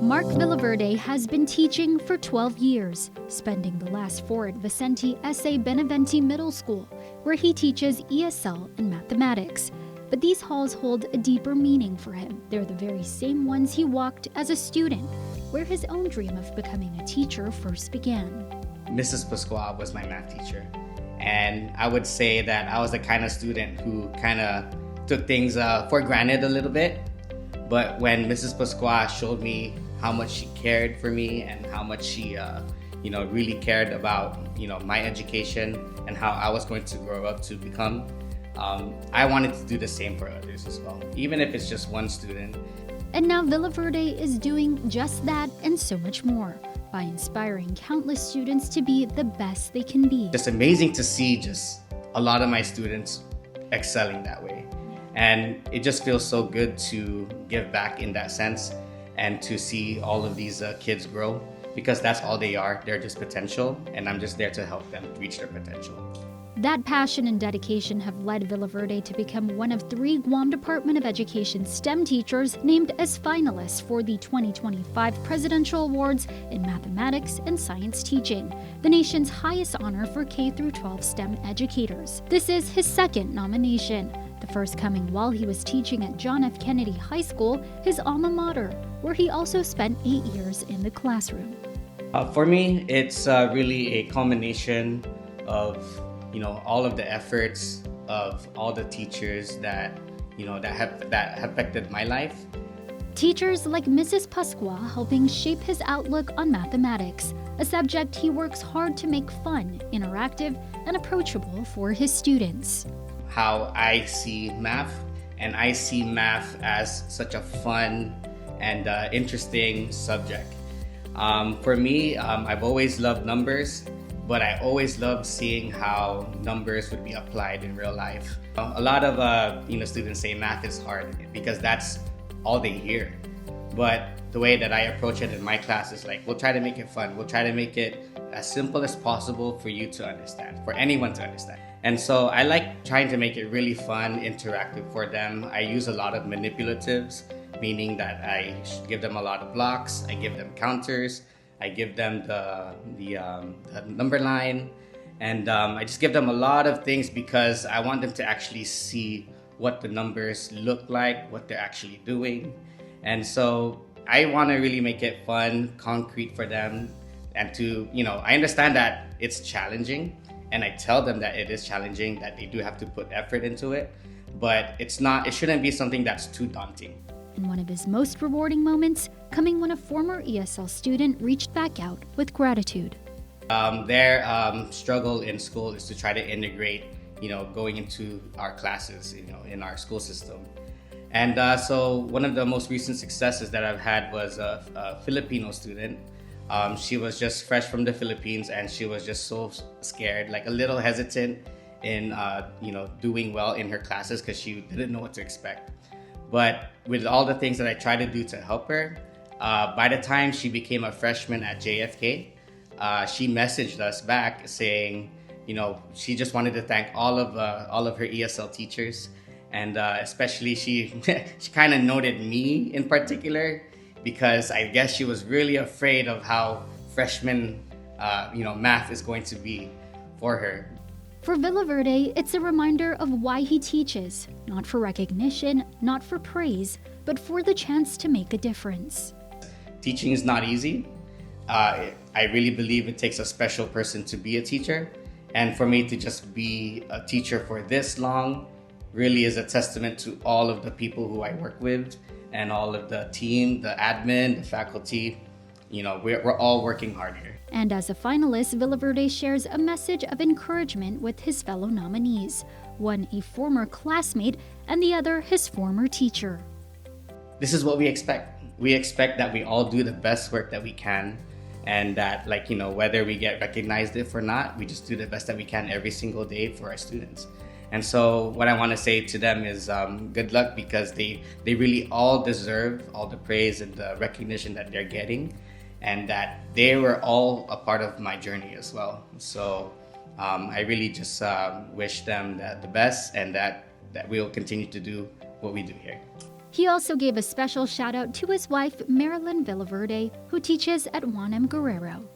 Mark Villaverde has been teaching for 12 years, spending the last 4 at Vicente Benavente Middle School, where he teaches ESL and mathematics. But these halls hold a deeper meaning for him. They're the very same ones he walked as a student, where his own dream of becoming a teacher first began. Mrs. Pasqua was my math teacher, and I would say that I was the kind of student who kind of took things for granted a little bit. But when Mrs. Pasqua showed me how much she cared for me and how much she really cared about my education and how I was going to grow up to become, I wanted to do the same for others as well, even if it's just one student. And now Villaverde is doing just that and so much more by inspiring countless students to be the best they can be. It's amazing to see just a lot of my students excelling that way. And it just feels so good to give back in that sense and to see all of these kids grow, because that's all they are. They're just potential, and I'm just there to help them reach their potential. That passion and dedication have led Villaverde to become one of 3 Guam Department of Education STEM teachers named as finalists for the 2025 Presidential Awards in Mathematics and Science Teaching, the nation's highest honor for K-12 STEM educators. This is his 2nd nomination, the first coming while he was teaching at John F. Kennedy High School, his alma mater, where he also spent 8 years in the classroom. For me, it's really a culmination of all of the efforts of all the teachers that have affected my life. Teachers like Mrs. Pasqua helping shape his outlook on mathematics, a subject he works hard to make fun, interactive, and approachable for his students. How I see math, and I see math as such a fun and interesting subject. For me, I've always loved numbers, but I always loved seeing how numbers would be applied in real life. A lot of students say math is hard because that's all they hear. But the way that I approach it in my class is like, we'll try to make it fun. We'll try to make it as simple as possible for you to understand, for anyone to understand. And so I like trying to make it really fun, interactive for them. I use a lot of manipulatives, meaning that I give them a lot of blocks, I give them counters, I give them the number line, and I just give them a lot of things because I want them to actually see what the numbers look like, what they're actually doing. And so I want to really make it fun, concrete for them, and to, I understand that it's challenging, and I tell them that it is challenging, that they do have to put effort into it, but it shouldn't be something that's too daunting. And one of his most rewarding moments coming when a former ESL student reached back out with gratitude. Their struggle in school is to try to integrate, going into our classes, in our school system. And so one of the most recent successes that I've had was a Filipino student. She was just fresh from the Philippines, and she was just so scared, like a little hesitant in, doing well in her classes because she didn't know what to expect. But with all the things that I tried to do to help her, by the time she became a freshman at JFK, she messaged us back saying, she just wanted to thank all of her ESL teachers, and especially she kind of noted me in particular, because I guess she was really afraid of how freshman, math is going to be for her. For Villaverde, it's a reminder of why he teaches, not for recognition, not for praise, but for the chance to make a difference. Teaching is not easy. I really believe it takes a special person to be a teacher. And for me to just be a teacher for this long really is a testament to all of the people who I work with and all of the team, the admin, the faculty. We're all working hard here. And as a finalist, Villaverde shares a message of encouragement with his fellow nominees, one a former classmate and the other his former teacher. This is what we expect. We expect that we all do the best work that we can, and that whether we get recognized if or not, we just do the best that we can every single day for our students. And so what I want to say to them is good luck, because they really all deserve all the praise and the recognition that they're getting, and that they were all a part of my journey as well. So I really just wish them the best, and that we'll continue to do what we do here. He also gave a special shout out to his wife, Marilyn Villaverde, who teaches at Juan M. Guerrero.